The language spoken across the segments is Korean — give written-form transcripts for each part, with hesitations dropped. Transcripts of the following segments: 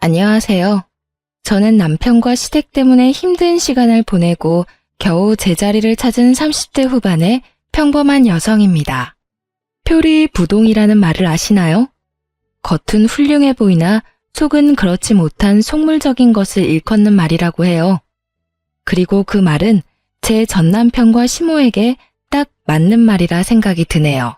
안녕하세요. 저는 남편과 시댁 때문에 힘든 시간을 보내고 겨우 제자리를 찾은 30대 후반의 평범한 여성입니다. 표리부동이라는 말을 아시나요? 겉은 훌륭해 보이나 속은 그렇지 못한 속물적인 것을 일컫는 말이라고 해요. 그리고 그 말은 제 전남편과 시모에게 딱 맞는 말이라 생각이 드네요.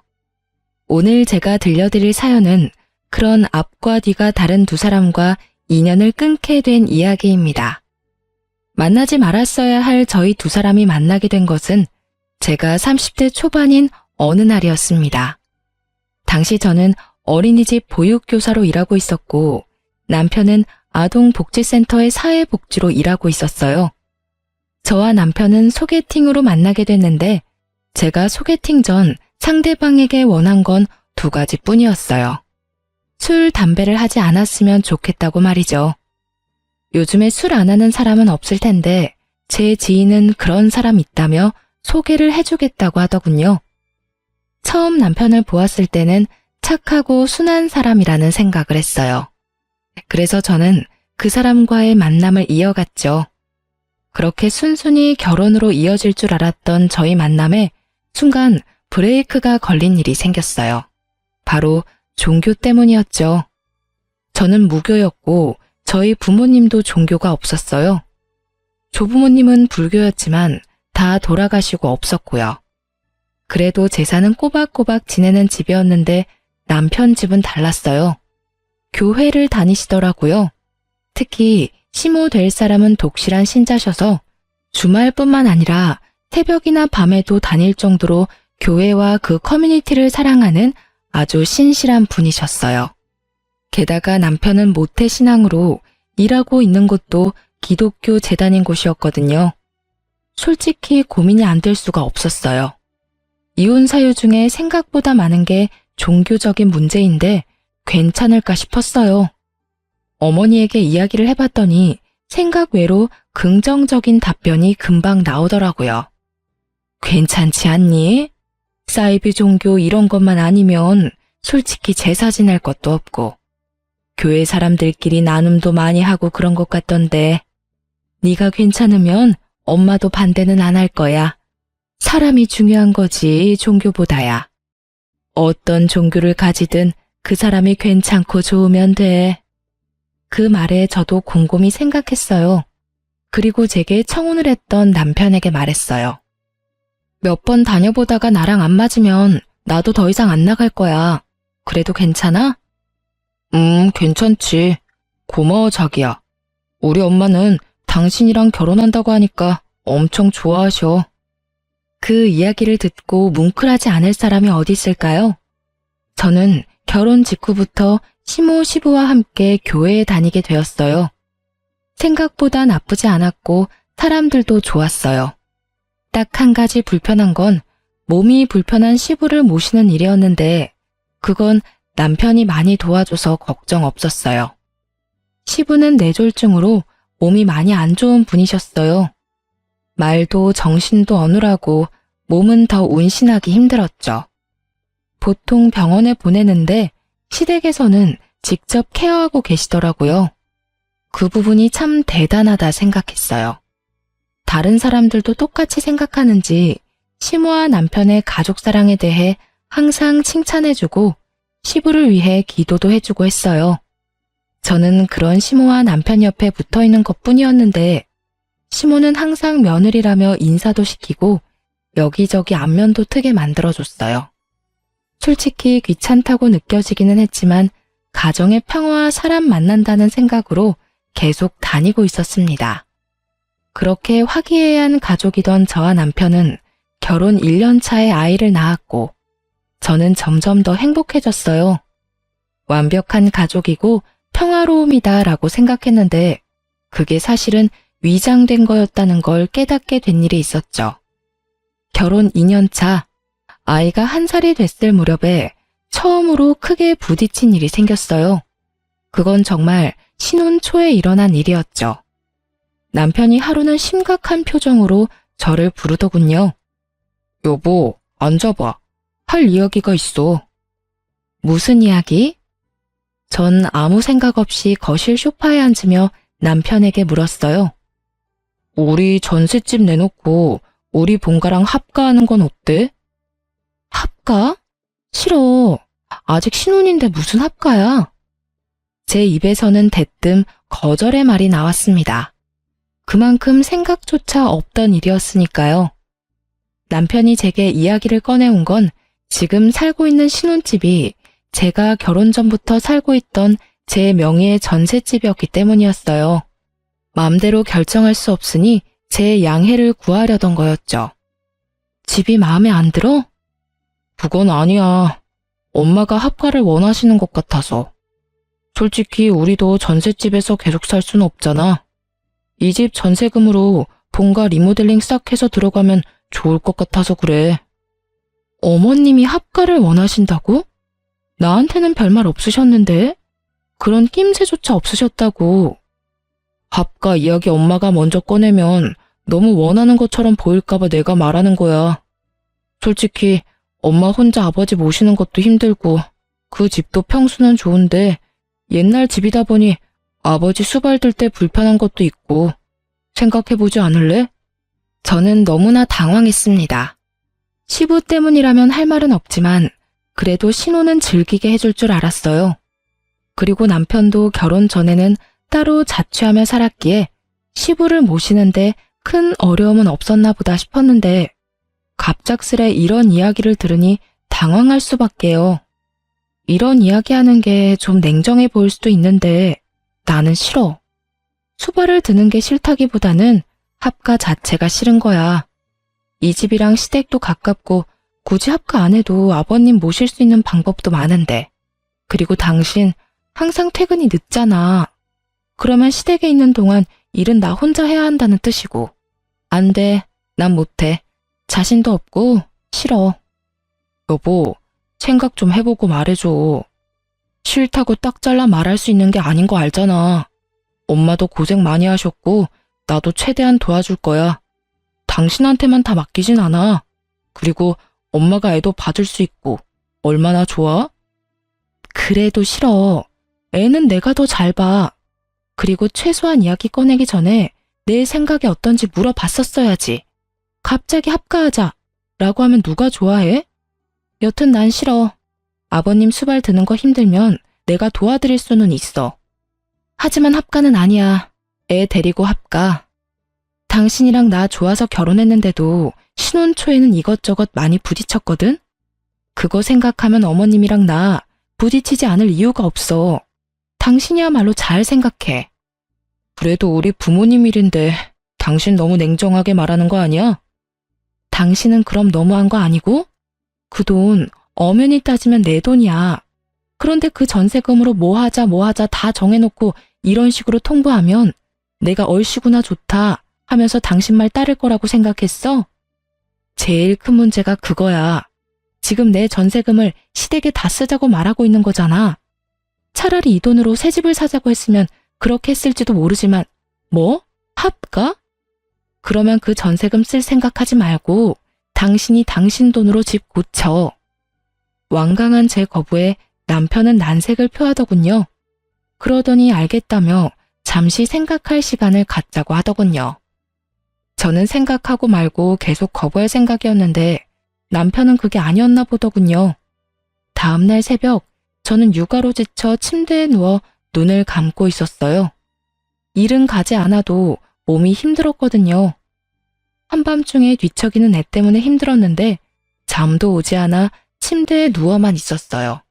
오늘 제가 들려드릴 사연은 그런 앞과 뒤가 다른 두 사람과 인연을 끊게 된 이야기입니다. 만나지 말았어야 할 저희 두 사람이 만나게 된 것은 제가 30대 초반인 어느 날이었습니다. 당시 저는 어린이집 보육교사로 일하고 있었고 남편은 아동복지센터의 사회복지로 일하고 있었어요. 저와 남편은 소개팅으로 만나게 됐는데 제가 소개팅 전 상대방에게 원한 건 두 가지뿐이었어요. 술, 담배를 하지 않았으면 좋겠다고 말이죠. 요즘에 술 안 하는 사람은 없을 텐데 제 지인은 그런 사람 있다며 소개를 해주겠다고 하더군요. 처음 남편을 보았을 때는 착하고 순한 사람이라는 생각을 했어요. 그래서 저는 그 사람과의 만남을 이어갔죠. 그렇게 순순히 결혼으로 이어질 줄 알았던 저희 만남에 순간 브레이크가 걸린 일이 생겼어요. 바로 종교 때문이었죠. 저는 무교였고 저희 부모님도 종교가 없었어요. 조부모님은 불교였지만 다 돌아가시고 없었고요. 그래도 제사는 꼬박꼬박 지내는 집이었는데 남편 집은 달랐어요. 교회를 다니시더라고요. 특히 시모 될 사람은 독실한 신자셔서 주말뿐만 아니라 새벽이나 밤에도 다닐 정도로 교회와 그 커뮤니티를 사랑하는 아주 신실한 분이셨어요. 게다가 남편은 모태신앙으로 일하고 있는 곳도 기독교 재단인 곳이었거든요. 솔직히 고민이 안 될 수가 없었어요. 이혼 사유 중에 생각보다 많은 게 종교적인 문제인데 괜찮을까 싶었어요. 어머니에게 이야기를 해봤더니 생각 외로 긍정적인 답변이 금방 나오더라고요. 괜찮지 않니? 사이비 종교 이런 것만 아니면 솔직히 제사 지낼 것도 없고 교회 사람들끼리 나눔도 많이 하고 그런 것 같던데 네가 괜찮으면 엄마도 반대는 안 할 거야. 사람이 중요한 거지 종교보다야. 어떤 종교를 가지든 그 사람이 괜찮고 좋으면 돼. 그 말에 저도 곰곰이 생각했어요. 그리고 제게 청혼을 했던 남편에게 말했어요. 몇 번 다녀보다가 나랑 안 맞으면 나도 더 이상 안 나갈 거야. 그래도 괜찮아? 괜찮지. 고마워 자기야. 우리 엄마는 당신이랑 결혼한다고 하니까 엄청 좋아하셔. 그 이야기를 듣고 뭉클하지 않을 사람이 어디 있을까요? 저는 결혼 직후부터 시모 시부와 함께 교회에 다니게 되었어요. 생각보다 나쁘지 않았고 사람들도 좋았어요. 딱 한 가지 불편한 건 몸이 불편한 시부를 모시는 일이었는데 그건 남편이 많이 도와줘서 걱정 없었어요. 시부는 뇌졸중으로 몸이 많이 안 좋은 분이셨어요. 말도 정신도 어눌하고 몸은 더 운신하기 힘들었죠. 보통 병원에 보내는데 시댁에서는 직접 케어하고 계시더라고요. 그 부분이 참 대단하다 생각했어요. 다른 사람들도 똑같이 생각하는지 시모와 남편의 가족 사랑에 대해 항상 칭찬해주고 시부를 위해 기도도 해주고 했어요. 저는 그런 시모와 남편 옆에 붙어있는 것뿐이었는데 시모는 항상 며느리라며 인사도 시키고 여기저기 안면도 트게 만들어줬어요. 솔직히 귀찮다고 느껴지기는 했지만 가정의 평화와 사람 만난다는 생각으로 계속 다니고 있었습니다. 그렇게 화기애애한 가족이던 저와 남편은 결혼 1년 차에 아이를 낳았고 저는 점점 더 행복해졌어요. 완벽한 가족이고 평화로움이다 라고 생각했는데 그게 사실은 위장된 거였다는 걸 깨닫게 된 일이 있었죠. 결혼 2년 차, 아이가 1살이 됐을 무렵에 처음으로 크게 부딪힌 일이 생겼어요. 그건 정말 신혼 초에 일어난 일이었죠. 남편이 하루는 심각한 표정으로 저를 부르더군요. 여보, 앉아봐. 할 이야기가 있어. 무슨 이야기? 전 아무 생각 없이 거실 소파에 앉으며 남편에게 물었어요. 우리 전셋집 내놓고 우리 본가랑 합가하는 건 어때? 합가? 싫어. 아직 신혼인데 무슨 합가야? 제 입에서는 대뜸 거절의 말이 나왔습니다. 그만큼 생각조차 없던 일이었으니까요. 남편이 제게 이야기를 꺼내온 건 지금 살고 있는 신혼집이 제가 결혼 전부터 살고 있던 제 명의의 전셋집이었기 때문이었어요. 마음대로 결정할 수 없으니 제 양해를 구하려던 거였죠. 집이 마음에 안 들어? 그건 아니야. 엄마가 합가를 원하시는 것 같아서. 솔직히 우리도 전셋집에서 계속 살 수는 없잖아. 이 집 전세금으로 본가 리모델링 싹 해서 들어가면 좋을 것 같아서 그래. 어머님이 합가를 원하신다고? 나한테는 별말 없으셨는데? 그런 낌새조차 없으셨다고. 합가 이야기 엄마가 먼저 꺼내면 너무 원하는 것처럼 보일까봐 내가 말하는 거야. 솔직히 엄마 혼자 아버지 모시는 것도 힘들고 그 집도 평수는 좋은데 옛날 집이다 보니 아버지 수발 들 때 불편한 것도 있고 생각해보지 않을래? 저는 너무나 당황했습니다. 시부 때문이라면 할 말은 없지만 그래도 신혼은 즐기게 해줄 줄 알았어요. 그리고 남편도 결혼 전에는 따로 자취하며 살았기에 시부를 모시는데 큰 어려움은 없었나 보다 싶었는데 갑작스레 이런 이야기를 들으니 당황할 수밖에요. 이런 이야기하는 게 좀 냉정해 보일 수도 있는데 나는 싫어. 수발을 드는 게 싫다기보다는 합가 자체가 싫은 거야. 이 집이랑 시댁도 가깝고 굳이 합가 안 해도 아버님 모실 수 있는 방법도 많은데. 그리고 당신 항상 퇴근이 늦잖아. 그러면 시댁에 있는 동안 일은 나 혼자 해야 한다는 뜻이고. 안 돼. 난 못해. 자신도 없고 싫어. 여보, 생각 좀 해보고 말해줘. 싫다고 딱 잘라 말할 수 있는 게 아닌 거 알잖아. 엄마도 고생 많이 하셨고 나도 최대한 도와줄 거야. 당신한테만 다 맡기진 않아. 그리고 엄마가 애도 봐줄 수 있고 얼마나 좋아? 그래도 싫어. 애는 내가 더 잘 봐. 그리고 최소한 이야기 꺼내기 전에 내 생각이 어떤지 물어봤었어야지. 갑자기 합가하자 라고 하면 누가 좋아해? 여튼 난 싫어. 아버님 수발 드는 거 힘들면 내가 도와드릴 수는 있어. 하지만 합가는 아니야. 애 데리고 합가. 당신이랑 나 좋아서 결혼했는데도 신혼 초에는 이것저것 많이 부딪혔거든? 그거 생각하면 어머님이랑 나 부딪히지 않을 이유가 없어. 당신이야말로 잘 생각해. 그래도 우리 부모님 일인데 당신 너무 냉정하게 말하는 거 아니야? 당신은 그럼 너무한 거 아니고? 그 돈 엄연히 따지면 내 돈이야. 그런데 그 전세금으로 뭐 하자 다 정해놓고 이런 식으로 통보하면 내가 얼씨구나 좋다 하면서 당신 말 따를 거라고 생각했어? 제일 큰 문제가 그거야. 지금 내 전세금을 시댁에 다 쓰자고 말하고 있는 거잖아. 차라리 이 돈으로 새 집을 사자고 했으면 그렇게 했을지도 모르지만 뭐? 합가? 그러면 그 전세금 쓸 생각하지 말고 당신이 당신 돈으로 집 고쳐. 완강한 제 거부에 남편은 난색을 표하더군요. 그러더니 알겠다며 잠시 생각할 시간을 갖자고 하더군요. 저는 생각하고 말고 계속 거부할 생각이었는데 남편은 그게 아니었나 보더군요. 다음날 새벽 저는 육아로 지쳐 침대에 누워 눈을 감고 있었어요. 일은 가지 않아도 몸이 힘들었거든요. 한밤중에 뒤척이는 애 때문에 힘들었는데 잠도 오지 않아 침대에 누워만 있었어요.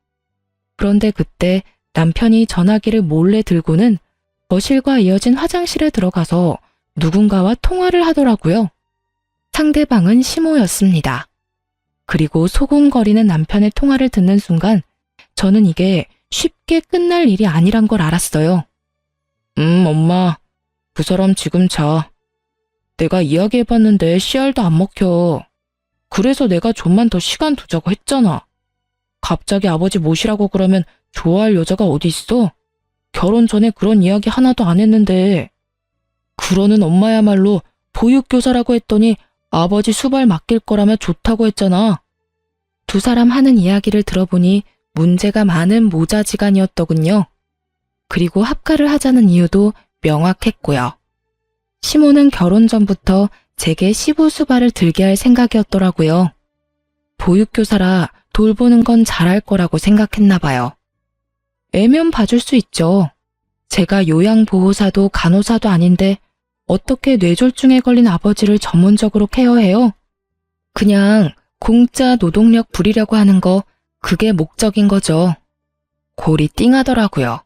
그런데 그때 남편이 전화기를 몰래 들고는 거실과 이어진 화장실에 들어가서 누군가와 통화를 하더라고요. 상대방은 시모였습니다. 그리고 소곤거리는 남편의 통화를 듣는 순간 저는 이게 쉽게 끝날 일이 아니란 걸 알았어요. 엄마, 그 사람 지금 자. 내가 이야기해봤는데 씨알도 안 먹혀. 그래서 내가 좀만 더 시간 두자고 했잖아. 갑자기 아버지 모시라고 그러면 좋아할 여자가 어디 있어? 결혼 전에 그런 이야기 하나도 안 했는데. 그러는 엄마야말로 보육교사라고 했더니 아버지 수발 맡길 거라며 좋다고 했잖아. 두 사람 하는 이야기를 들어보니 문제가 많은 모자지간이었더군요. 그리고 합가를 하자는 이유도 명확했고요. 시모는 결혼 전부터 제게 시부수발을 들게 할 생각이었더라고요. 보육교사라 돌보는 건 잘할 거라고 생각했나 봐요. 애면 봐줄 수 있죠. 제가 요양보호사도 간호사도 아닌데 어떻게 뇌졸중에 걸린 아버지를 전문적으로 케어해요? 그냥 공짜 노동력 부리려고 하는 거, 그게 목적인 거죠. 골이 띵하더라고요.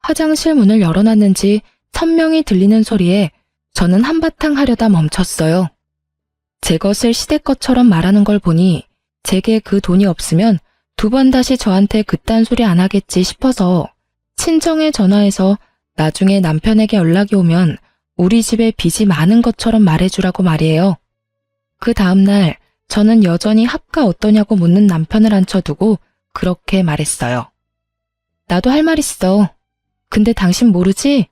화장실 문을 열어놨는지 선명히 들리는 소리에 저는 한바탕 하려다 멈췄어요. 제 것을 시댁 것처럼 말하는 걸 보니 제게 그 돈이 없으면 2번 다시 저한테 그딴 소리 안 하겠지 싶어서 친정에 전화해서 나중에 남편에게 연락이 오면 우리 집에 빚이 많은 것처럼 말해주라고 말이에요. 그 다음날 저는 여전히 합가 어떠냐고 묻는 남편을 앉혀두고 그렇게 말했어요. 나도 할 말 있어. 근데 당신 모르지?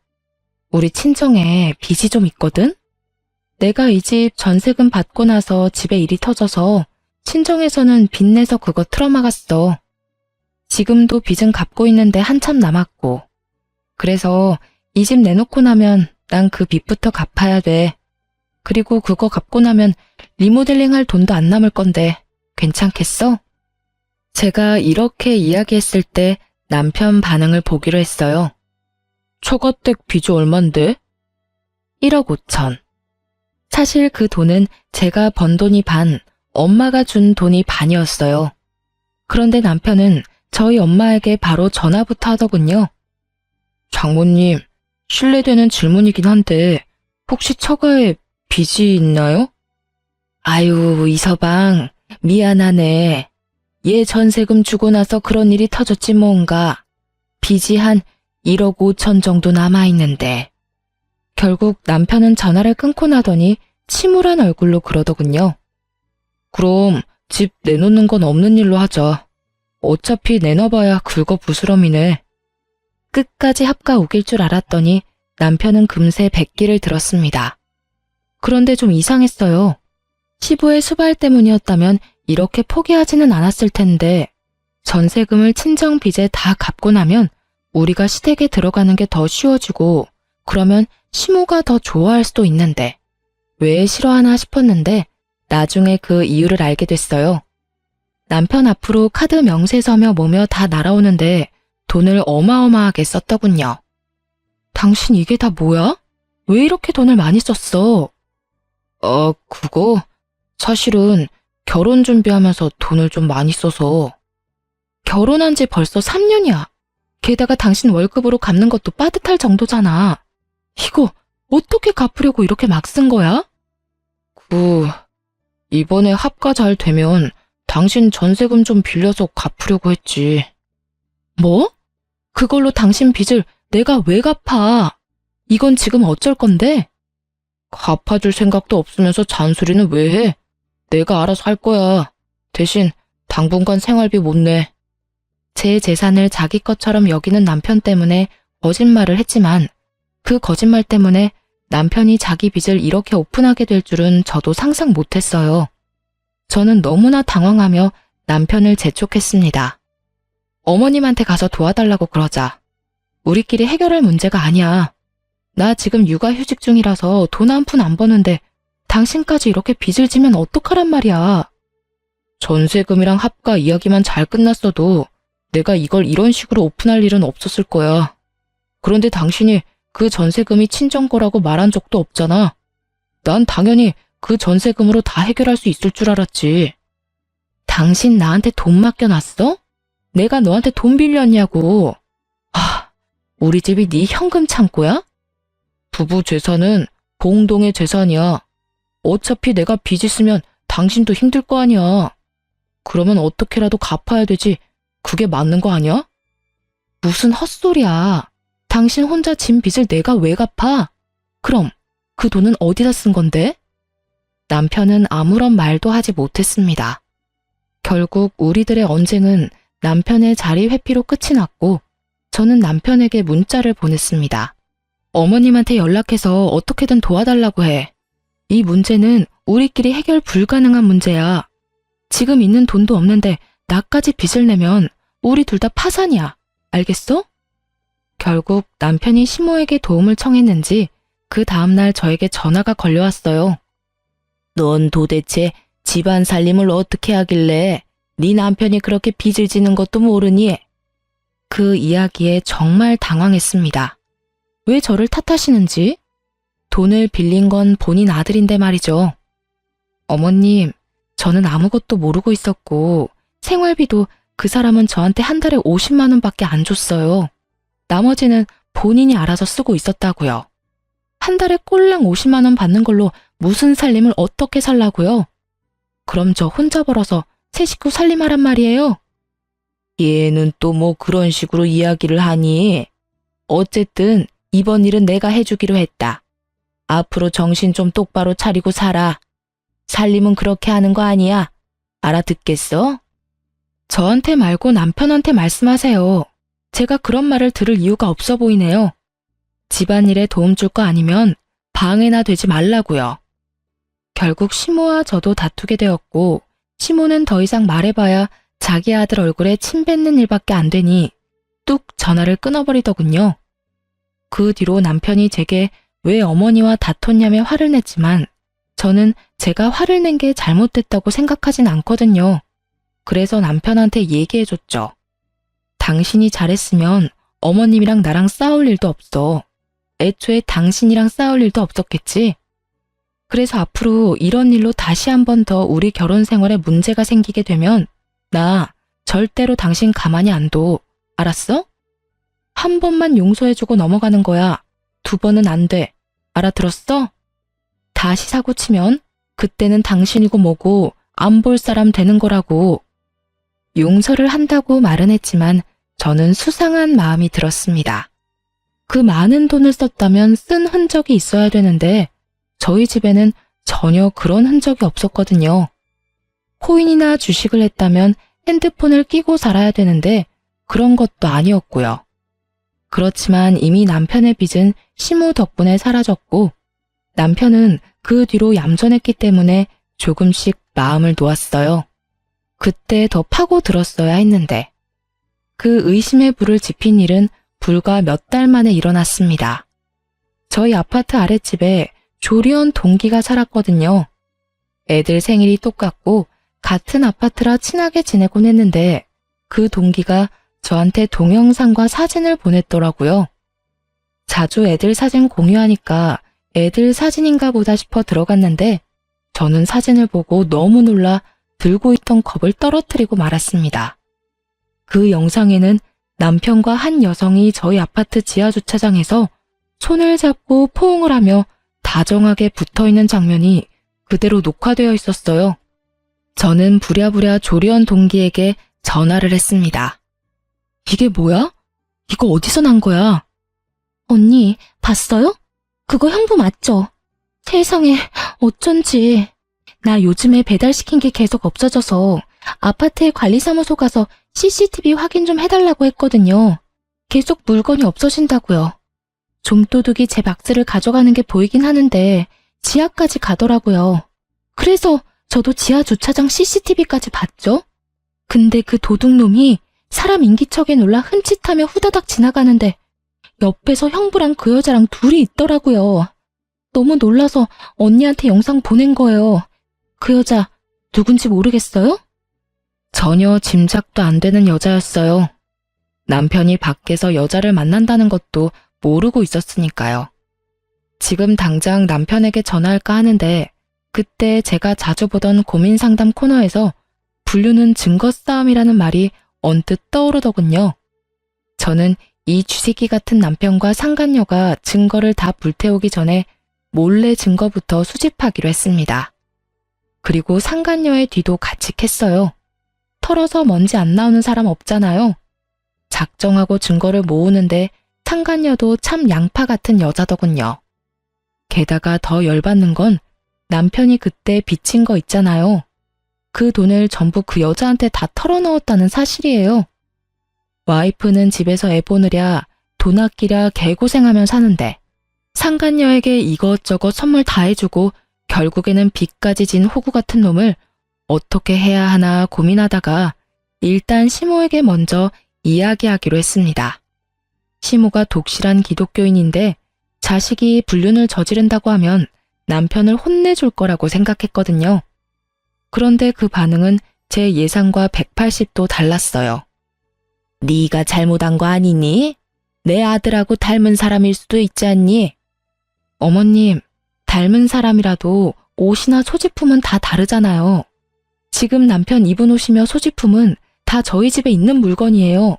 우리 친정에 빚이 좀 있거든? 내가 이 집 전세금 받고 나서 집에 일이 터져서 친정에서는 빚내서 그거 틀어막았어. 지금도 빚은 갚고 있는데 한참 남았고. 그래서 이 집 내놓고 나면 난 그 빚부터 갚아야 돼. 그리고 그거 갚고 나면 리모델링 할 돈도 안 남을 건데 괜찮겠어? 제가 이렇게 이야기했을 때 남편 반응을 보기로 했어요. 처가댁 빚이 얼만데? 1억 5천. 사실 그 돈은 제가 번 돈이 반, 엄마가 준 돈이 반이었어요. 그런데 남편은 저희 엄마에게 바로 전화부터 하더군요. 장모님, 실례되는 질문이긴 한데 혹시 처가에 빚이 있나요? 아유, 이서방, 미안하네. 얘 전세금 주고 나서 그런 일이 터졌지 뭔가. 빚이 한 1억 5천 정도 남아있는데. 결국 남편은 전화를 끊고 나더니 침울한 얼굴로 그러더군요. 그럼 집 내놓는 건 없는 일로 하자. 어차피 내놔봐야 긁어 부스럼이네. 끝까지 합가 우길 줄 알았더니 남편은 금세 백기를 들었습니다. 그런데 좀 이상했어요. 시부의 수발 때문이었다면 이렇게 포기하지는 않았을 텐데 전세금을 친정 빚에 다 갚고 나면 우리가 시댁에 들어가는 게 더 쉬워지고 그러면 시모가 더 좋아할 수도 있는데 왜 싫어하나 싶었는데 나중에 그 이유를 알게 됐어요. 남편 앞으로 카드 명세서며 뭐며 다 날아오는데 돈을 어마어마하게 썼더군요. 당신 이게 다 뭐야? 왜 이렇게 돈을 많이 썼어? 그거 사실은 결혼 준비하면서 돈을 좀 많이 써서. 결혼한 지 벌써 3년이야. 게다가 당신 월급으로 갚는 것도 빠듯할 정도잖아. 이거 어떻게 갚으려고 이렇게 막 쓴 거야? 이번에 합가 잘 되면 당신 전세금 좀 빌려서 갚으려고 했지. 뭐? 그걸로 당신 빚을 내가 왜 갚아? 이건 지금 어쩔 건데? 갚아줄 생각도 없으면서 잔소리는 왜 해? 내가 알아서 할 거야. 대신 당분간 생활비 못 내. 제 재산을 자기 것처럼 여기는 남편 때문에 거짓말을 했지만 그 거짓말 때문에 남편이 자기 빚을 이렇게 오픈하게 될 줄은 저도 상상 못했어요. 저는 너무나 당황하며 남편을 재촉했습니다. 어머님한테 가서 도와달라고 그러자. 우리끼리 해결할 문제가 아니야. 나 지금 육아휴직 중이라서 돈 한 푼 안 버는데 당신까지 이렇게 빚을 지면 어떡하란 말이야. 전세금이랑 합가 이야기만 잘 끝났어도 내가 이걸 이런 식으로 오픈할 일은 없었을 거야. 그런데 당신이 그 전세금이 친정 거라고 말한 적도 없잖아. 난 당연히 그 전세금으로 다 해결할 수 있을 줄 알았지. 당신 나한테 돈 맡겨놨어? 내가 너한테 돈 빌렸냐고. 우리 집이 네 현금 창고야? 부부 재산은 공동의 재산이야. 어차피 내가 빚 있으면 당신도 힘들 거 아니야. 그러면 어떻게라도 갚아야 되지. 그게 맞는 거 아니야? 무슨 헛소리야. 당신 혼자 진 빚을 내가 왜 갚아? 그럼 그 돈은 어디다 쓴 건데? 남편은 아무런 말도 하지 못했습니다. 결국 우리들의 언쟁은 남편의 자리 회피로 끝이 났고 저는 남편에게 문자를 보냈습니다. 어머님한테 연락해서 어떻게든 도와달라고 해. 이 문제는 우리끼리 해결 불가능한 문제야. 지금 있는 돈도 없는데 나까지 빚을 내면 우리 둘 다 파산이야. 알겠어? 결국 남편이 시모에게 도움을 청했는지 그 다음날 저에게 전화가 걸려왔어요. 넌 도대체 집안 살림을 어떻게 하길래 네 남편이 그렇게 빚을 지는 것도 모르니? 그 이야기에 정말 당황했습니다. 왜 저를 탓하시는지? 돈을 빌린 건 본인 아들인데 말이죠. 어머님, 저는 아무것도 모르고 있었고 생활비도 그 사람은 저한테 한 달에 50만 원밖에 안 줬어요. 나머지는 본인이 알아서 쓰고 있었다고요. 한 달에 꼴랑 50만 원 받는 걸로 무슨 살림을 어떻게 살라고요? 그럼 저 혼자 벌어서 세 식구 살림하란 말이에요? 얘는 또 뭐 그런 식으로 이야기를 하니? 어쨌든 이번 일은 내가 해주기로 했다. 앞으로 정신 좀 똑바로 차리고 살아. 살림은 그렇게 하는 거 아니야. 알아듣겠어? 저한테 말고 남편한테 말씀하세요. 제가 그런 말을 들을 이유가 없어 보이네요. 집안일에 도움 줄 거 아니면 방해나 되지 말라고요. 결국 시모와 저도 다투게 되었고 시모는 더 이상 말해봐야 자기 아들 얼굴에 침 뱉는 일밖에 안 되니 뚝 전화를 끊어버리더군요. 그 뒤로 남편이 제게 왜 어머니와 다퉜냐며 화를 냈지만 저는 제가 화를 낸 게 잘못됐다고 생각하진 않거든요. 그래서 남편한테 얘기해줬죠. 당신이 잘했으면 어머님이랑 나랑 싸울 일도 없어. 애초에 당신이랑 싸울 일도 없었겠지. 그래서 앞으로 이런 일로 다시 한 번 더 우리 결혼 생활에 문제가 생기게 되면 나 절대로 당신 가만히 안 둬. 알았어? 한 번만 용서해주고 넘어가는 거야. 두 번은 안 돼. 알아들었어? 다시 사고 치면 그때는 당신이고 뭐고 안 볼 사람 되는 거라고. 용서를 한다고 말은 했지만 저는 수상한 마음이 들었습니다. 그 많은 돈을 썼다면 쓴 흔적이 있어야 되는데 저희 집에는 전혀 그런 흔적이 없었거든요. 코인이나 주식을 했다면 핸드폰을 끼고 살아야 되는데 그런 것도 아니었고요. 그렇지만 이미 남편의 빚은 시모 덕분에 사라졌고 남편은 그 뒤로 얌전했기 때문에 조금씩 마음을 놓았어요. 그때 더 파고들었어야 했는데 그 의심의 불을 지핀 일은 불과 몇 달 만에 일어났습니다. 저희 아파트 아랫집에 조리원 동기가 살았거든요. 애들 생일이 똑같고 같은 아파트라 친하게 지내곤 했는데 그 동기가 저한테 동영상과 사진을 보냈더라고요. 자주 애들 사진 공유하니까 애들 사진인가 보다 싶어 들어갔는데 저는 사진을 보고 너무 놀라 들고 있던 컵을 떨어뜨리고 말았습니다. 그 영상에는 남편과 한 여성이 저희 아파트 지하주차장에서 손을 잡고 포옹을 하며 다정하게 붙어있는 장면이 그대로 녹화되어 있었어요. 저는 부랴부랴 조리원 동기에게 전화를 했습니다. 이게 뭐야? 이거 어디서 난 거야? 언니, 봤어요? 그거 형부 맞죠? 세상에, 어쩐지. 나 요즘에 배달시킨 게 계속 없어져서 아파트에 관리사무소 가서 CCTV 확인 좀 해달라고 했거든요. 계속 물건이 없어진다고요. 좀도둑이 제 박스를 가져가는 게 보이긴 하는데 지하까지 가더라고요. 그래서 저도 지하 주차장 CCTV까지 봤죠. 근데 그 도둑놈이 사람 인기척에 놀라 흠칫하며 후다닥 지나가는데 옆에서 형부랑 그 여자랑 둘이 있더라고요. 너무 놀라서 언니한테 영상 보낸 거예요. 그 여자 누군지 모르겠어요? 전혀 짐작도 안 되는 여자였어요. 남편이 밖에서 여자를 만난다는 것도 모르고 있었으니까요. 지금 당장 남편에게 전화할까 하는데 그때 제가 자주 보던 고민 상담 코너에서 분류는 증거 싸움이라는 말이 언뜻 떠오르더군요. 저는 이 쥐새끼 같은 남편과 상간녀가 증거를 다 불태우기 전에 몰래 증거부터 수집하기로 했습니다. 그리고 상간녀의 뒤도 같이 캤어요. 털어서 먼지 안 나오는 사람 없잖아요. 작정하고 증거를 모으는데 상간녀도 참 양파 같은 여자더군요. 게다가 더 열받는 건 남편이 그때 빚진 거 있잖아요. 그 돈을 전부 그 여자한테 다 털어넣었다는 사실이에요. 와이프는 집에서 애 보느랴 돈 아끼랴 개고생하며 사는데 상간녀에게 이것저것 선물 다 해주고 결국에는 빚까지 진 호구 같은 놈을 어떻게 해야 하나 고민하다가 일단 시모에게 먼저 이야기하기로 했습니다. 시모가 독실한 기독교인인데 자식이 불륜을 저지른다고 하면 남편을 혼내줄 거라고 생각했거든요. 그런데 그 반응은 제 예상과 180도 달랐어요. 네가 잘못한 거 아니니? 내 아들하고 닮은 사람일 수도 있지 않니? 어머님, 닮은 사람이라도 옷이나 소지품은 다 다르잖아요. 지금 남편 입은 옷이며 소지품은 다 저희 집에 있는 물건이에요.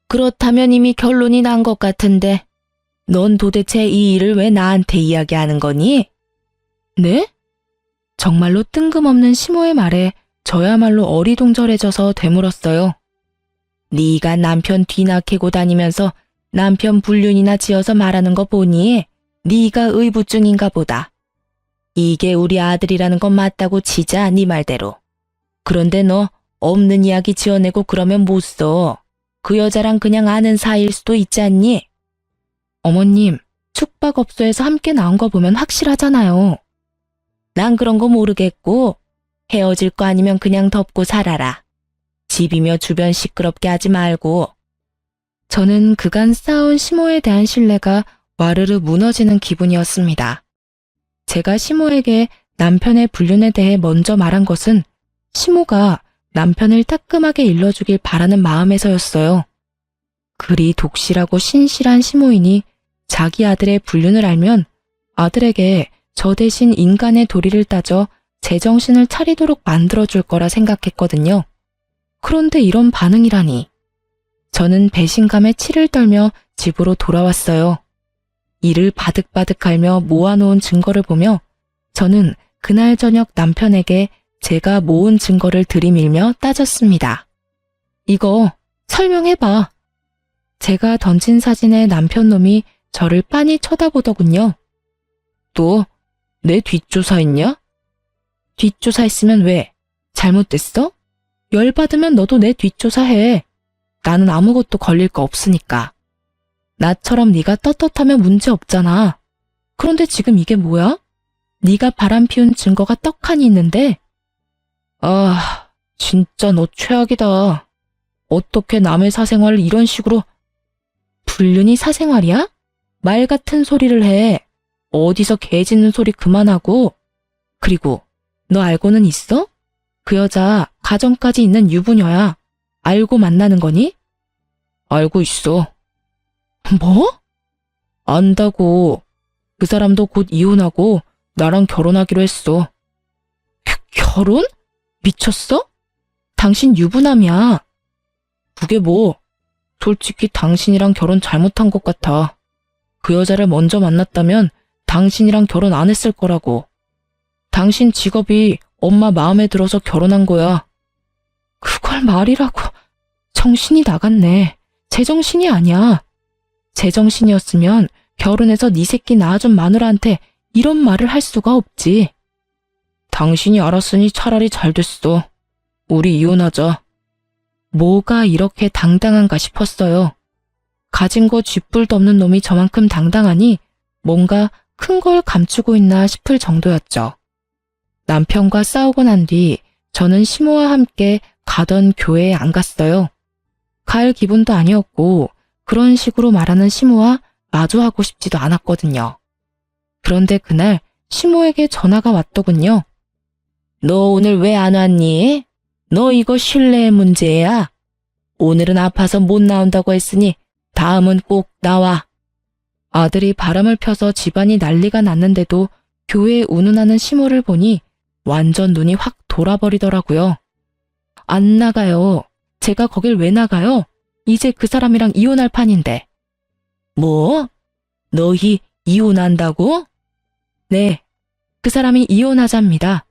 그렇다면 이미 결론이 난 것 같은데 넌 도대체 이 일을 왜 나한테 이야기하는 거니? 네? 정말로 뜬금없는 시모의 말에 저야말로 어리둥절해져서 되물었어요. 네가 남편 뒤나 캐고 다니면서 남편 불륜이나 지어서 말하는 거 보니 네가 의부증인가 보다. 이게 우리 아들이라는 건 맞다고 치자, 네 말대로. 그런데 너 없는 이야기 지어내고 그러면 못 써. 그 여자랑 그냥 아는 사이일 수도 있지 않니? 어머님, 숙박업소에서 함께 나온 거 보면 확실하잖아요. 난 그런 거 모르겠고 헤어질 거 아니면 그냥 덮고 살아라. 집이며 주변 시끄럽게 하지 말고. 저는 그간 쌓아온 시모에 대한 신뢰가 와르르 무너지는 기분이었습니다. 제가 시모에게 남편의 불륜에 대해 먼저 말한 것은 시모가 남편을 따끔하게 일러주길 바라는 마음에서였어요. 그리 독실하고 신실한 시모이니 자기 아들의 불륜을 알면 아들에게 저 대신 인간의 도리를 따져 제정신을 차리도록 만들어줄 거라 생각했거든요. 그런데 이런 반응이라니. 저는 배신감에 치를 떨며 집으로 돌아왔어요. 이를 바득바득 갈며 모아놓은 증거를 보며 저는 그날 저녁 남편에게 제가 모은 증거를 들이밀며 따졌습니다. 이거 설명해봐. 제가 던진 사진에 남편 놈이 저를 빤히 쳐다보더군요. 또 내 뒷조사했냐? 뒷조사했으면 왜? 잘못됐어? 열받으면 너도 내 뒷조사해. 나는 아무것도 걸릴 거 없으니까. 나처럼 네가 떳떳하면 문제 없잖아. 그런데 지금 이게 뭐야? 네가 바람 피운 증거가 떡하니 있는데? 아, 진짜 너 최악이다. 어떻게 남의 사생활을 이런 식으로... 불륜이 사생활이야? 말 같은 소리를 해. 어디서 개 짖는 소리 그만하고. 그리고 너 알고는 있어? 그 여자 가정까지 있는 유부녀야. 알고 만나는 거니? 알고 있어. 뭐? 안다고. 그 사람도 곧 이혼하고 나랑 결혼하기로 했어. 결혼? 미쳤어? 당신 유부남이야. 그게 뭐? 솔직히 당신이랑 결혼 잘못한 것 같아. 그 여자를 먼저 만났다면 당신이랑 결혼 안 했을 거라고. 당신 직업이 엄마 마음에 들어서 결혼한 거야. 그걸 말이라고. 정신이 나갔네. 제정신이 아니야. 제정신이었으면 결혼해서 네 새끼 낳아준 마누라한테 이런 말을 할 수가 없지. 당신이 알았으니 차라리 잘 됐어. 우리 이혼하자. 뭐가 이렇게 당당한가 싶었어요. 가진 거 쥐뿔도 없는 놈이 저만큼 당당하니 뭔가 큰 걸 감추고 있나 싶을 정도였죠. 남편과 싸우고 난 뒤 저는 시모와 함께 가던 교회에 안 갔어요. 갈 기분도 아니었고 그런 식으로 말하는 시모와 마주하고 싶지도 않았거든요. 그런데 그날 시모에게 전화가 왔더군요. 너 오늘 왜 안 왔니? 너 이거 신뢰의 문제야. 오늘은 아파서 못 나온다고 했으니 다음은 꼭 나와. 아들이 바람을 펴서 집안이 난리가 났는데도 교회에 운운하는 시모를 보니 완전 눈이 확 돌아버리더라고요. 안 나가요. 제가 거길 왜 나가요? 이제 그 사람이랑 이혼할 판인데. 뭐? 너희 이혼한다고? 네. 그 사람이 이혼하자입니다.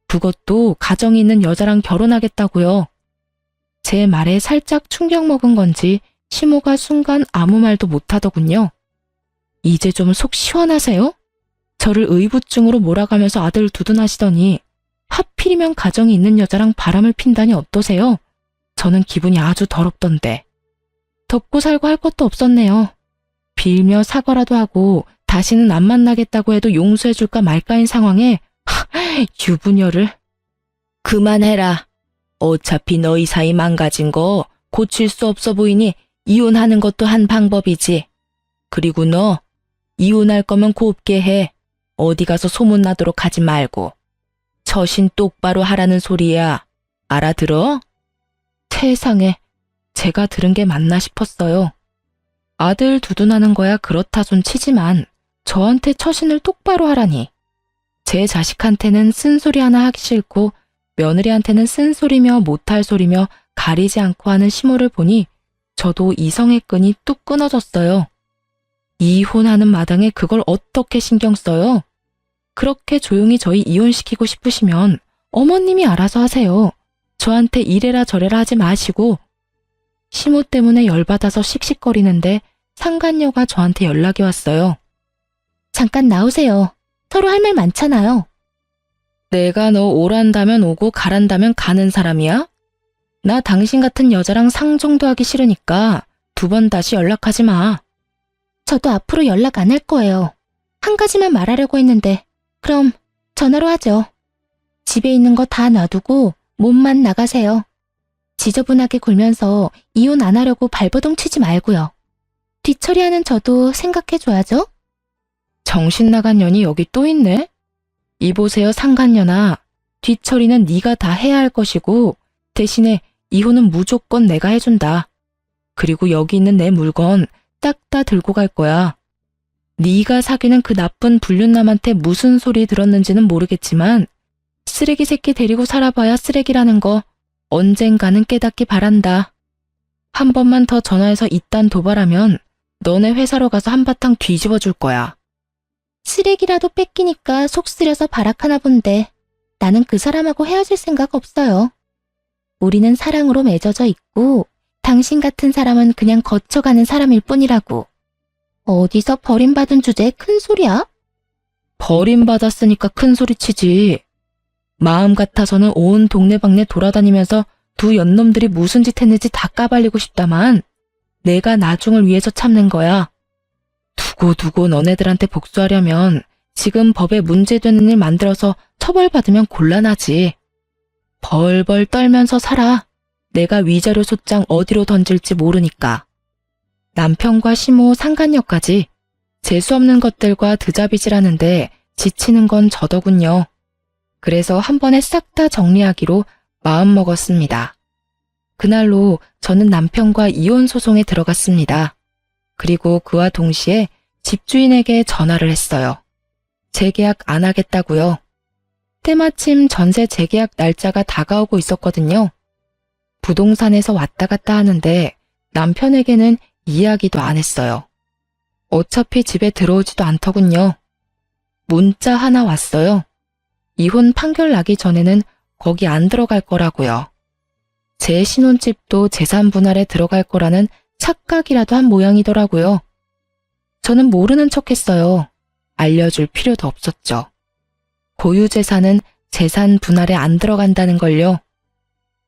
그것도 가정이 있는 여자랑 결혼하겠다고요. 제 말에 살짝 충격 먹은 건지 시모가 순간 아무 말도 못하더군요. 이제 좀 속 시원하세요? 저를 의부증으로 몰아가면서 아들을 두둔하시더니 하필이면 가정이 있는 여자랑 바람을 핀다니 어떠세요? 저는 기분이 아주 더럽던데. 덮고 살고 할 것도 없었네요. 빌며 사과라도 하고 다시는 안 만나겠다고 해도 용서해줄까 말까인 상황에 유부녀를. 그만해라. 어차피 너희 사이 망가진 거 고칠 수 없어 보이니 이혼하는 것도 한 방법이지. 그리고 너 이혼할 거면 곱게 해. 어디 가서 소문나도록 하지 말고. 처신 똑바로 하라는 소리야. 알아들어? 세상에, 제가 들은 게 맞나 싶었어요. 아들 두둔하는 거야 그렇다 손 치지만 저한테 처신을 똑바로 하라니. 제 자식한테는 쓴소리 하나 하기 싫고 며느리한테는 쓴소리며 못할 소리며 가리지 않고 하는 시모를 보니 저도 이성의 끈이 뚝 끊어졌어요. 이혼하는 마당에 그걸 어떻게 신경 써요? 그렇게 조용히 저희 이혼시키고 싶으시면 어머님이 알아서 하세요. 저한테 이래라 저래라 하지 마시고. 시모 때문에 열받아서 씩씩거리는데 상간녀가 저한테 연락이 왔어요. 잠깐 나오세요. 서로 할 말 많잖아요. 내가 너 오란다면 오고 가란다면 가는 사람이야? 나 당신 같은 여자랑 상종도 하기 싫으니까 2번 다시 연락하지 마. 저도 앞으로 연락 안 할 거예요. 한 가지만 말하려고 했는데 그럼 전화로 하죠. 집에 있는 거 다 놔두고 몸만 나가세요. 지저분하게 굴면서 이혼 안 하려고 발버둥 치지 말고요. 뒤처리하는 저도 생각해줘야죠. 정신 나간 년이 여기 또 있네? 이보세요 상간년아. 뒤처리는 네가 다 해야 할 것이고 대신에 이혼은 무조건 내가 해준다. 그리고 여기 있는 내 물건 딱 다 들고 갈 거야. 네가 사귀는 그 나쁜 불륜남한테 무슨 소리 들었는지는 모르겠지만 쓰레기 새끼 데리고 살아봐야 쓰레기라는 거 언젠가는 깨닫기 바란다. 한 번만 더 전화해서 이딴 도발하면 너네 회사로 가서 한바탕 뒤집어 줄 거야. 쓰레기라도 뺏기니까 속 쓰려서 발악하나 본데 나는 그 사람하고 헤어질 생각 없어요. 우리는 사랑으로 맺어져 있고 당신 같은 사람은 그냥 거쳐가는 사람일 뿐이라고. 어디서 버림받은 주제에 큰 소리야? 버림받았으니까 큰 소리 치지. 마음 같아서는 온 동네방네 돌아다니면서 두 연놈들이 무슨 짓 했는지 다 까발리고 싶다만 내가 나중을 위해서 참는 거야. 두고 너네들한테 복수하려면 지금 법에 문제되는 일 만들어서 처벌받으면 곤란하지. 벌벌 떨면서 살아. 내가 위자료 소장 어디로 던질지 모르니까. 남편과 시모 상간녀까지 재수없는 것들과 드자비질하는데 지치는 건 저더군요. 그래서 한 번에 싹 다 정리하기로 마음먹었습니다. 그날로 저는 남편과 이혼 소송에 들어갔습니다. 그리고 그와 동시에 집주인에게 전화를 했어요. 재계약 안 하겠다고요. 때마침 전세 재계약 날짜가 다가오고 있었거든요. 부동산에서 왔다 갔다 하는데 남편에게는 이야기도 안 했어요. 어차피 집에 들어오지도 않더군요. 문자 하나 왔어요. 이혼 판결 나기 전에는 거기 안 들어갈 거라고요. 제 신혼집도 재산 분할에 들어갈 거라는 착각이라도 한 모양이더라고요. 저는 모르는 척했어요. 알려줄 필요도 없었죠. 고유 재산은 재산 분할에 안 들어간다는 걸요.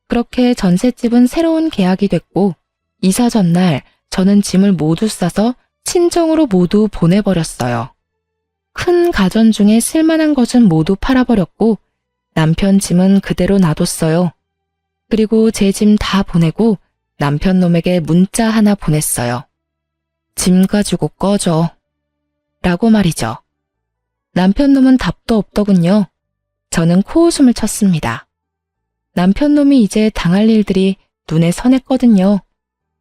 그렇게 전셋집은 새로운 계약이 됐고 이사 전날 저는 짐을 모두 싸서 친정으로 모두 보내버렸어요. 큰 가전 중에 쓸만한 것은 모두 팔아버렸고 남편 짐은 그대로 놔뒀어요. 그리고 제 짐 다 보내고 남편 놈에게 문자 하나 보냈어요. 짐 가지고 꺼져. 라고 말이죠. 남편 놈은 답도 없더군요. 저는 코웃음을 쳤습니다. 남편 놈이 이제 당할 일들이 눈에 선했거든요.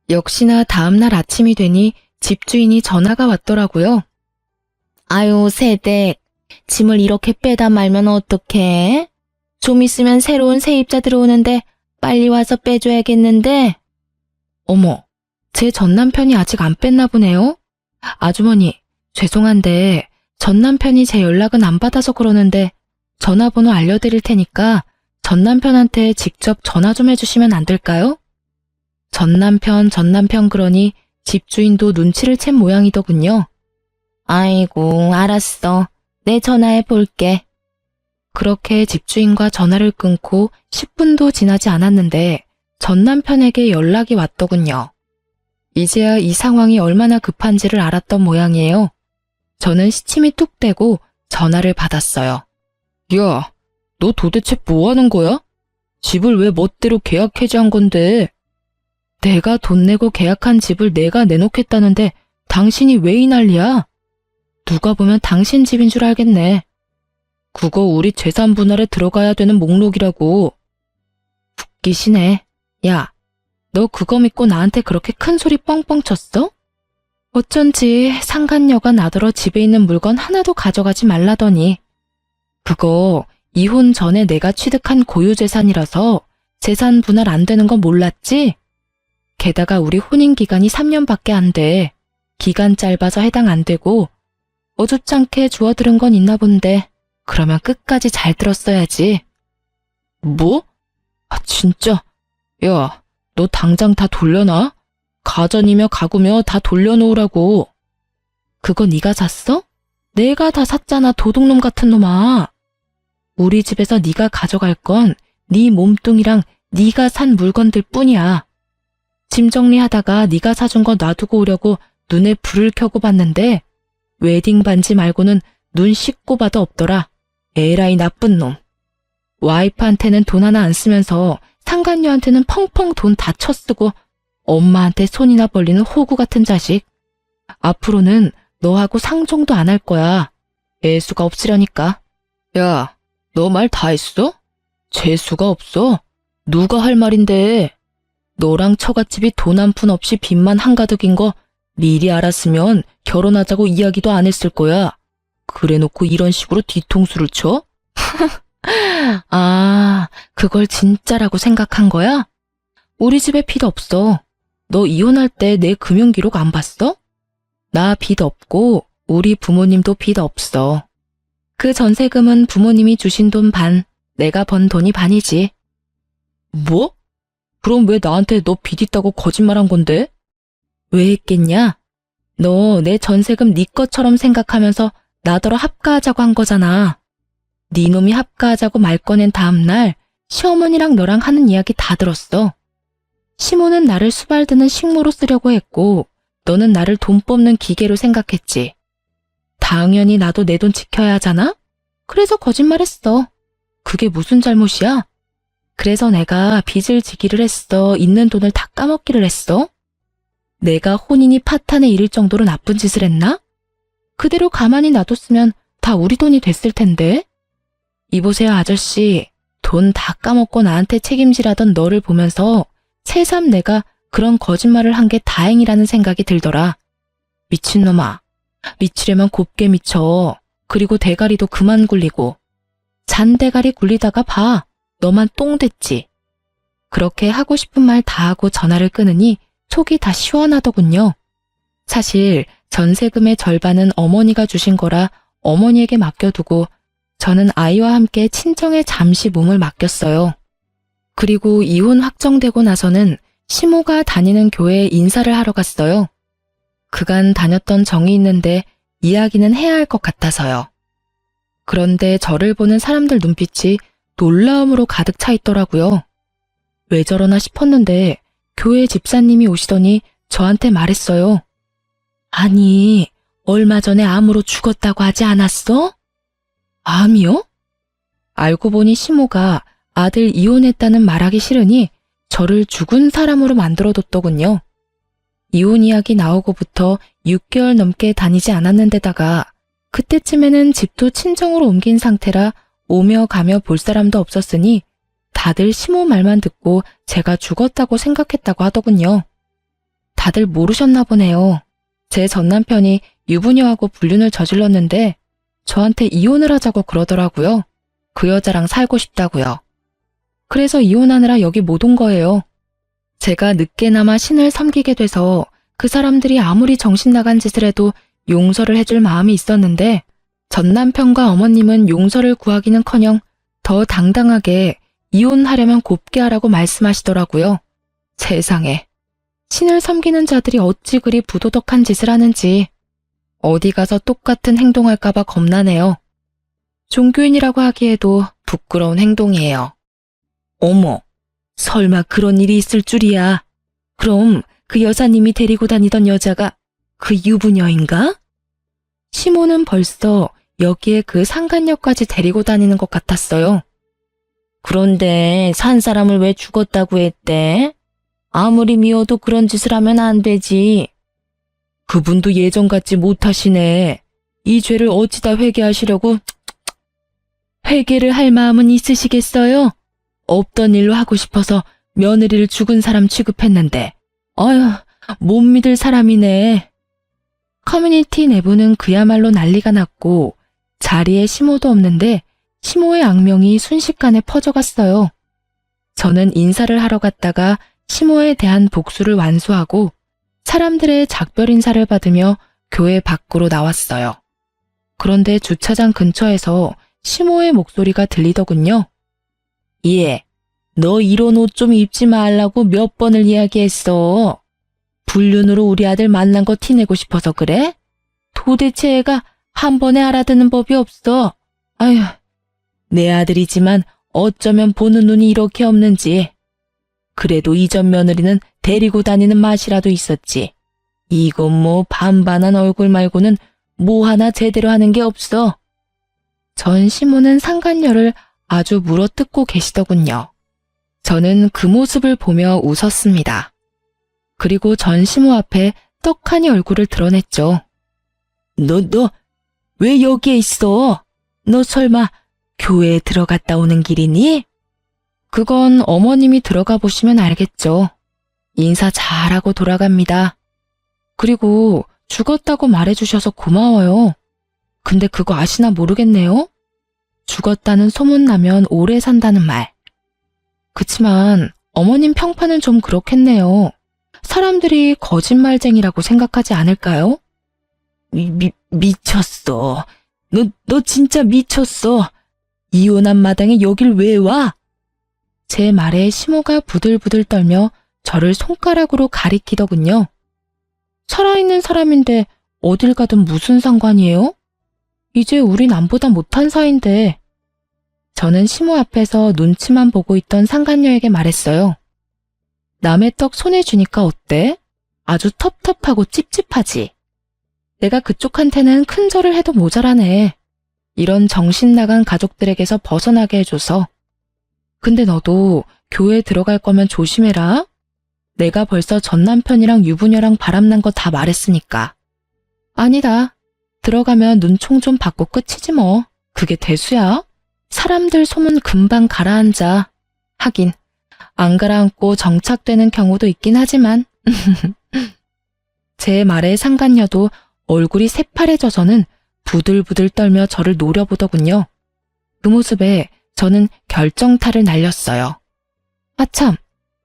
역시나 다음날 아침이 되니 집주인이 전화가 왔더라고요. 아유, 새댁. 짐을 이렇게 빼다 말면 어떡해? 좀 있으면 새로운 세입자 들어오는데 빨리 와서 빼줘야겠는데. 어머, 제 전남편이 아직 안 뺐나 보네요. 아주머니, 죄송한데 전남편이 제 연락은 안 받아서 그러는데 전화번호 알려드릴 테니까 전남편한테 직접 전화 좀 해주시면 안 될까요? 전남편 그러니 집주인도 눈치를 챈 모양이더군요. 아이고, 알았어. 내 전화해 볼게. 그렇게 집주인과 전화를 끊고 10분도 지나지 않았는데 전남편에게 연락이 왔더군요. 이제야 이 상황이 얼마나 급한지를 알았던 모양이에요. 저는 시침이 뚝 떼고 전화를 받았어요. 야, 너 도대체 뭐 하는 거야? 집을 왜 멋대로 계약 해지한 건데? 내가 돈 내고 계약한 집을 내가 내놓겠다는데 당신이 왜 이 난리야? 누가 보면 당신 집인 줄 알겠네. 그거 우리 재산 분할에 들어가야 되는 목록이라고. 웃기시네. 야, 너 그거 믿고 나한테 그렇게 큰 소리 뻥뻥 쳤어? 어쩐지 상간녀가 나더러 집에 있는 물건 하나도 가져가지 말라더니. 그거 이혼 전에 내가 취득한 고유재산이라서 재산 분할 안 되는 건 몰랐지? 게다가 우리 혼인 기간이 3년밖에 안 돼. 기간 짧아서 해당 안 되고 어줍잖게 주워들은 건 있나 본데 그러면 끝까지 잘 들었어야지. 뭐? 아 진짜. 야, 너 당장 다 돌려놔? 가전이며 가구며 다 돌려놓으라고. 그거 네가 샀어? 내가 다 샀잖아, 도둑놈 같은 놈아. 우리 집에서 네가 가져갈 건 네 몸뚱이랑 네가 산 물건들 뿐이야. 짐 정리하다가 네가 사준 거 놔두고 오려고 눈에 불을 켜고 봤는데 웨딩 반지 말고는 눈 씻고 봐도 없더라. 에라이 나쁜 놈. 와이프한테는 돈 하나 안 쓰면서 상간녀한테는 펑펑 돈 다 쳐쓰고 엄마한테 손이나 벌리는 호구 같은 자식. 앞으로는 너하고 상종도 안 할 거야. 애수가 없으려니까. 야, 너 말 다 했어? 재수가 없어? 누가 할 말인데. 너랑 처갓집이 돈 한 푼 없이 빚만 한가득인 거 미리 알았으면 결혼하자고 이야기도 안 했을 거야. 그래놓고 이런 식으로 뒤통수를 쳐? 아, 그걸 진짜라고 생각한 거야? 우리 집에 빚 없어. 너 이혼할 때 내 금융기록 안 봤어? 나 빚 없고 우리 부모님도 빚 없어. 그 전세금은 부모님이 주신 돈 반, 내가 번 돈이 반이지. 뭐? 그럼 왜 나한테 너 빚 있다고 거짓말한 건데? 왜 했겠냐? 너 내 전세금 네 것처럼 생각하면서 나더러 합가하자고 한 거잖아. 네 놈이 합가하자고 말 꺼낸 다음날 시어머니랑 너랑 하는 이야기 다 들었어. 시모는 나를 수발드는 식모로 쓰려고 했고 너는 나를 돈 뽑는 기계로 생각했지. 당연히 나도 내 돈 지켜야 하잖아? 그래서 거짓말했어. 그게 무슨 잘못이야? 그래서 내가 빚을 지기를 했어? 있는 돈을 다 까먹기를 했어? 내가 혼인이 파탄에 이를 정도로 나쁜 짓을 했나? 그대로 가만히 놔뒀으면 다 우리 돈이 됐을 텐데. 이보세요 아저씨, 돈 다 까먹고 나한테 책임지라던 너를 보면서 새삼 내가 그런 거짓말을 한 게 다행이라는 생각이 들더라. 미친놈아, 미치려면 곱게 미쳐. 그리고 대가리도 그만 굴리고. 잔대가리 굴리다가 봐, 너만 똥 됐지. 그렇게 하고 싶은 말 다 하고 전화를 끊으니 속이 다 시원하더군요. 사실 전세금의 절반은 어머니가 주신 거라 어머니에게 맡겨두고 저는 아이와 함께 친정에 잠시 몸을 맡겼어요. 그리고 이혼 확정되고 나서는 시모가 다니는 교회에 인사를 하러 갔어요. 그간 다녔던 정이 있는데 이야기는 해야 할 것 같아서요. 그런데 저를 보는 사람들 눈빛이 놀라움으로 가득 차 있더라고요. 왜 저러나 싶었는데 교회 집사님이 오시더니 저한테 말했어요. 아니, 얼마 전에 암으로 죽었다고 하지 않았어? 암이요? 알고 보니 시모가 아들 이혼했다는 말하기 싫으니 저를 죽은 사람으로 만들어뒀더군요. 이혼 이야기 나오고부터 6개월 넘게 다니지 않았는데다가 그때쯤에는 집도 친정으로 옮긴 상태라 오며 가며 볼 사람도 없었으니 다들 시모 말만 듣고 제가 죽었다고 생각했다고 하더군요. 다들 모르셨나 보네요. 제 전남편이 유부녀하고 불륜을 저질렀는데 저한테 이혼을 하자고 그러더라고요. 그 여자랑 살고 싶다고요. 그래서 이혼하느라 여기 못 온 거예요. 제가 늦게나마 신을 섬기게 돼서 그 사람들이 아무리 정신 나간 짓을 해도 용서를 해줄 마음이 있었는데 전 남편과 어머님은 용서를 구하기는커녕 더 당당하게 이혼하려면 곱게 하라고 말씀하시더라고요. 세상에, 신을 섬기는 자들이 어찌 그리 부도덕한 짓을 하는지 어디 가서 똑같은 행동할까봐 겁나네요. 종교인이라고 하기에도 부끄러운 행동이에요. 어머, 설마 그런 일이 있을 줄이야. 그럼 그 여사님이 데리고 다니던 여자가 그 유부녀인가? 시모는 벌써 여기에 그 상간녀까지 데리고 다니는 것 같았어요. 그런데 산 사람을 왜 죽었다고 했대? 아무리 미워도 그런 짓을 하면 안 되지. 그분도 예전 같지 못하시네. 이 죄를 어찌다 회개하시려고. 회개를 할 마음은 있으시겠어요? 없던 일로 하고 싶어서 며느리를 죽은 사람 취급했는데. 어휴, 못 믿을 사람이네. 커뮤니티 내부는 그야말로 난리가 났고 자리에 시모도 없는데 시모의 악명이 순식간에 퍼져갔어요. 저는 인사를 하러 갔다가 시모에 대한 복수를 완수하고 사람들의 작별 인사를 받으며 교회 밖으로 나왔어요. 그런데 주차장 근처에서 시모의 목소리가 들리더군요. 예, 너 이런 옷 좀 입지 말라고 몇 번을 이야기했어. 불륜으로 우리 아들 만난 거 티내고 싶어서 그래? 도대체 애가 한 번에 알아듣는 법이 없어. 아휴, 내 아들이지만 어쩌면 보는 눈이 이렇게 없는지. 그래도 이전 며느리는 데리고 다니는 맛이라도 있었지. 이건 뭐 반반한 얼굴 말고는 뭐 하나 제대로 하는 게 없어. 전 시모는 상간녀를 아주 물어뜯고 계시더군요. 저는 그 모습을 보며 웃었습니다. 그리고 전 시모 앞에 떡하니 얼굴을 드러냈죠. 너 왜 여기에 있어? 너 설마 교회에 들어갔다 오는 길이니? 그건 어머님이 들어가 보시면 알겠죠. 인사 잘하고 돌아갑니다. 그리고 죽었다고 말해주셔서 고마워요. 근데 그거 아시나 모르겠네요. 죽었다는 소문나면 오래 산다는 말. 그치만 어머님 평판은 좀 그렇겠네요. 사람들이 거짓말쟁이라고 생각하지 않을까요? 미쳤어. 너 진짜 미쳤어. 이혼한 마당에 여길 왜 와? 제 말에 시모가 부들부들 떨며 저를 손가락으로 가리키더군요. 살아있는 사람인데 어딜 가든 무슨 상관이에요? 이제 우리 남보다 못한 사이인데. 저는 시모 앞에서 눈치만 보고 있던 상간녀에게 말했어요. 남의 떡 손에 주니까 어때? 아주 텁텁하고 찝찝하지. 내가 그쪽한테는 큰 절을 해도 모자라네. 이런 정신 나간 가족들에게서 벗어나게 해줘서. 근데 너도 교회 들어갈 거면 조심해라. 내가 벌써 전 남편이랑 유부녀랑 바람난 거 다 말했으니까. 아니다. 들어가면 눈총 좀 받고 끝이지 뭐. 그게 대수야. 사람들 소문 금방 가라앉아. 하긴 안 가라앉고 정착되는 경우도 있긴 하지만. 제 말에 상간녀도 얼굴이 새파래져서는 부들부들 떨며 저를 노려보더군요. 그 모습에 저는 결정타를 날렸어요. 아참,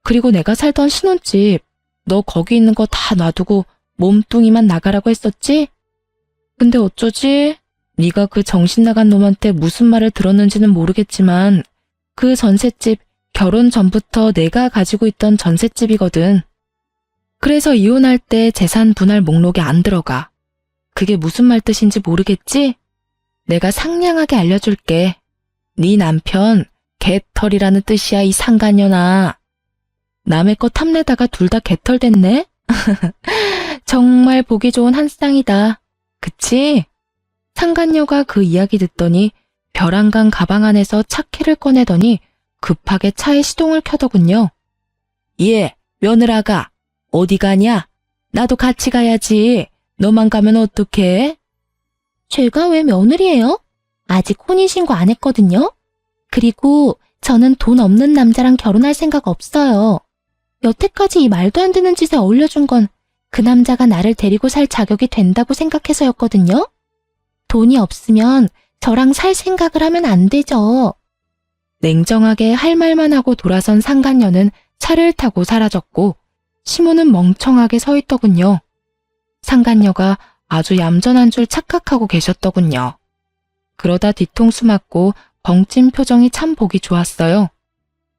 그리고 내가 살던 신혼집, 너 거기 있는 거 다 놔두고 몸뚱이만 나가라고 했었지? 근데 어쩌지? 네가 그 정신 나간 놈한테 무슨 말을 들었는지는 모르겠지만 그 전셋집 결혼 전부터 내가 가지고 있던 전셋집이거든. 그래서 이혼할 때 재산 분할 목록에 안 들어가. 그게 무슨 말 뜻인지 모르겠지? 내가 상냥하게 알려줄게. 네 남편 개털이라는 뜻이야, 이 상간녀나. 남의 거 탐내다가 둘 다 개털 됐네? 정말 보기 좋은 한 쌍이다. 그치? 상간녀가 그 이야기 듣더니 벼랑간 가방 안에서 차키를 꺼내더니 급하게 차에 시동을 켜더군요. 예, 며느라가. 어디 가냐? 나도 같이 가야지. 너만 가면 어떡해? 제가 왜 며느리예요? 아직 혼인신고 안 했거든요. 그리고 저는 돈 없는 남자랑 결혼할 생각 없어요. 여태까지 이 말도 안 되는 짓에 어울려준 건 그 남자가 나를 데리고 살 자격이 된다고 생각해서였거든요. 돈이 없으면 저랑 살 생각을 하면 안 되죠. 냉정하게 할 말만 하고 돌아선 상간녀는 차를 타고 사라졌고 시모는 멍청하게 서 있더군요. 상간녀가 아주 얌전한 줄 착각하고 계셨더군요. 그러다 뒤통수 맞고 벙찐 표정이 참 보기 좋았어요.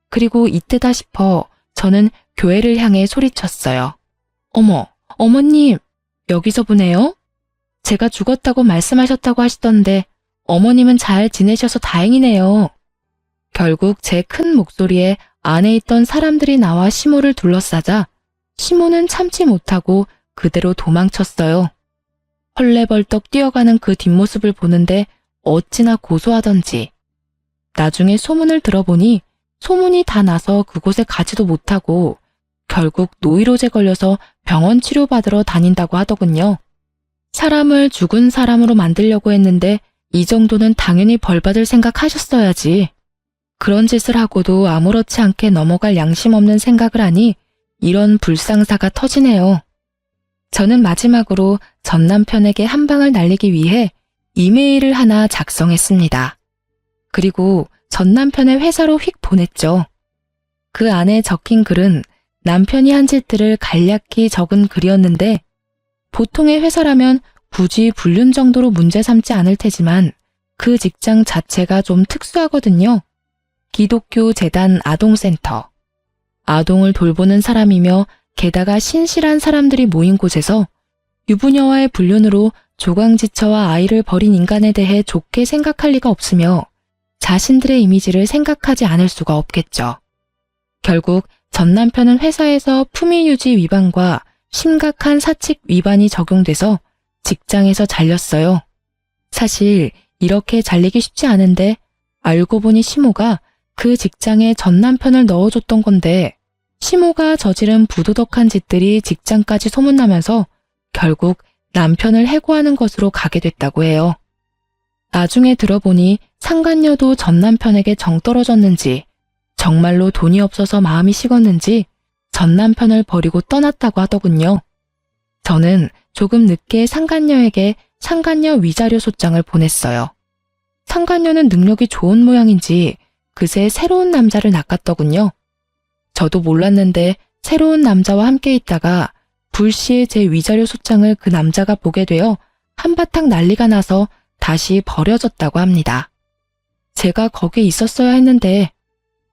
그리고 이때다 싶어 저는 교회를 향해 소리쳤어요. 어머, 어머님, 여기서 보네요. 제가 죽었다고 말씀하셨다고 하시던데 어머님은 잘 지내셔서 다행이네요. 결국 제 큰 목소리에 안에 있던 사람들이 나와 시모를 둘러싸자 시모는 참지 못하고 그대로 도망쳤어요. 헐레벌떡 뛰어가는 그 뒷모습을 보는데 어찌나 고소하던지. 나중에 소문을 들어보니 소문이 다 나서 그곳에 가지도 못하고 결국 노이로제 걸려서 병원 치료받으러 다닌다고 하더군요. 사람을 죽은 사람으로 만들려고 했는데 이 정도는 당연히 벌받을 생각하셨어야지. 그런 짓을 하고도 아무렇지 않게 넘어갈 양심 없는 생각을 하니 이런 불상사가 터지네요. 저는 마지막으로 전 남편에게 한 방을 날리기 위해 이메일을 하나 작성했습니다. 그리고 전 남편의 회사로 휙 보냈죠. 그 안에 적힌 글은 남편이 한 짓들을 간략히 적은 글이었는데 보통의 회사라면 굳이 불륜 정도로 문제 삼지 않을 테지만 그 직장 자체가 좀 특수하거든요. 기독교 재단 아동센터. 아동을 돌보는 사람이며 게다가 신실한 사람들이 모인 곳에서 유부녀와의 불륜으로 조강지처와 아이를 버린 인간에 대해 좋게 생각할 리가 없으며 자신들의 이미지를 생각하지 않을 수가 없겠죠. 결국 전 남편은 회사에서 품위유지 위반과 심각한 사칙 위반이 적용돼서 직장에서 잘렸어요. 사실 이렇게 잘리기 쉽지 않은데 알고 보니 시모가 그 직장에 전 남편을 넣어줬던 건데 시모가 저지른 부도덕한 짓들이 직장까지 소문나면서 결국 남편을 해고하는 것으로 가게 됐다고 해요. 나중에 들어보니 상간녀도 전 남편에게 정 떨어졌는지 정말로 돈이 없어서 마음이 식었는지 전 남편을 버리고 떠났다고 하더군요. 저는 조금 늦게 상간녀에게 상간녀 위자료 소장을 보냈어요. 상간녀는 능력이 좋은 모양인지 그새 새로운 남자를 낚았더군요. 저도 몰랐는데 새로운 남자와 함께 있다가 불시에 제 위자료 소장을 그 남자가 보게 되어 한바탕 난리가 나서 다시 버려졌다고 합니다. 제가 거기 있었어야 했는데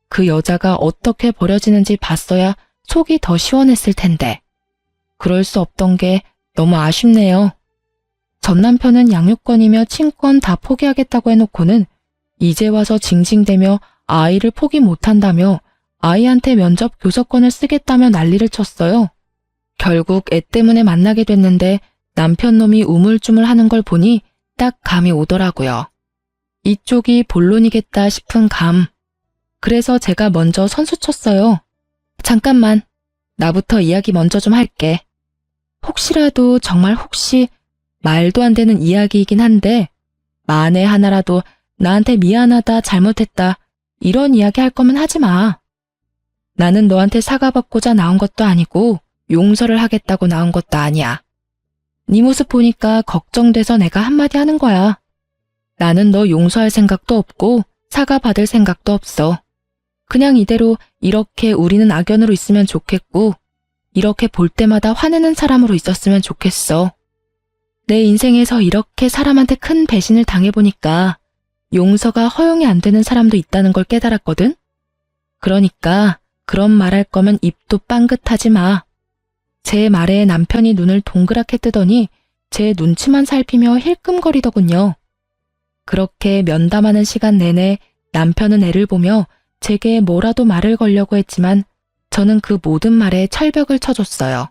그 여자가 어떻게 버려지는지 봤어야 속이 더 시원했을 텐데 그럴 수 없던 게 너무 아쉽네요. 전 남편은 양육권이며 친권 다 포기하겠다고 해놓고는 이제 와서 징징대며 아이를 포기 못한다며 아이한테 면접 교섭권을 쓰겠다며 난리를 쳤어요. 결국 애 때문에 만나게 됐는데 남편 놈이 우물쭈물 하는 걸 보니 딱 감이 오더라고요. 이쪽이 본론이겠다 싶은 감. 그래서 제가 먼저 선수 쳤어요. 잠깐만, 나부터 이야기 먼저 좀 할게. 혹시라도 정말 혹시 말도 안 되는 이야기이긴 한데 만에 하나라도 나한테 미안하다 잘못했다 이런 이야기 할 거면 하지 마. 나는 너한테 사과받고자 나온 것도 아니고 용서를 하겠다고 나온 것도 아니야. 네 모습 보니까 걱정돼서 내가 한마디 하는 거야. 나는 너 용서할 생각도 없고 사과받을 생각도 없어. 그냥 이대로 이렇게 우리는 악연으로 있으면 좋겠고 이렇게 볼 때마다 화내는 사람으로 있었으면 좋겠어. 내 인생에서 이렇게 사람한테 큰 배신을 당해보니까 용서가 허용이 안 되는 사람도 있다는 걸 깨달았거든? 그러니까 그런 말할 거면 입도 빵긋하지 마. 제 말에 남편이 눈을 동그랗게 뜨더니 제 눈치만 살피며 힐끔거리더군요. 그렇게 면담하는 시간 내내 남편은 애를 보며 제게 뭐라도 말을 걸려고 했지만 저는 그 모든 말에 철벽을 쳐줬어요.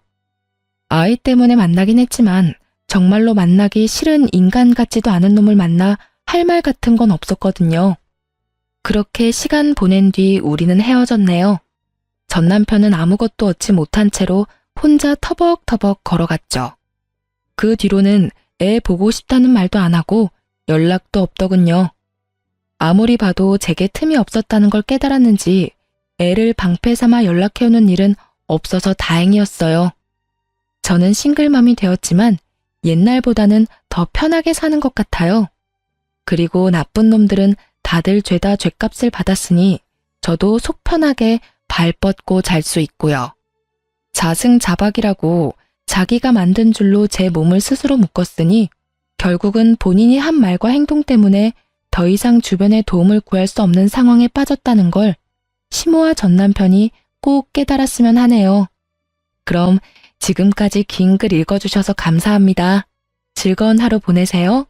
아이 때문에 만나긴 했지만 정말로 만나기 싫은 인간 같지도 않은 놈을 만나 할 말 같은 건 없었거든요. 그렇게 시간 보낸 뒤 우리는 헤어졌네요. 전 남편은 아무것도 얻지 못한 채로 혼자 터벅터벅 걸어갔죠. 그 뒤로는 애 보고 싶다는 말도 안 하고 연락도 없더군요. 아무리 봐도 제게 틈이 없었다는 걸 깨달았는지 애를 방패 삼아 연락해오는 일은 없어서 다행이었어요. 저는 싱글맘이 되었지만 옛날보다는 더 편하게 사는 것 같아요. 그리고 나쁜 놈들은 다들 죄다 죗값을 받았으니 저도 속 편하게 발 뻗고 잘 수 있고요. 자승자박이라고 자기가 만든 줄로 제 몸을 스스로 묶었으니 결국은 본인이 한 말과 행동 때문에 더 이상 주변의 도움을 구할 수 없는 상황에 빠졌다는 걸 시모와 전 남편이 꼭 깨달았으면 하네요. 그럼 지금까지 긴 글 읽어주셔서 감사합니다. 즐거운 하루 보내세요.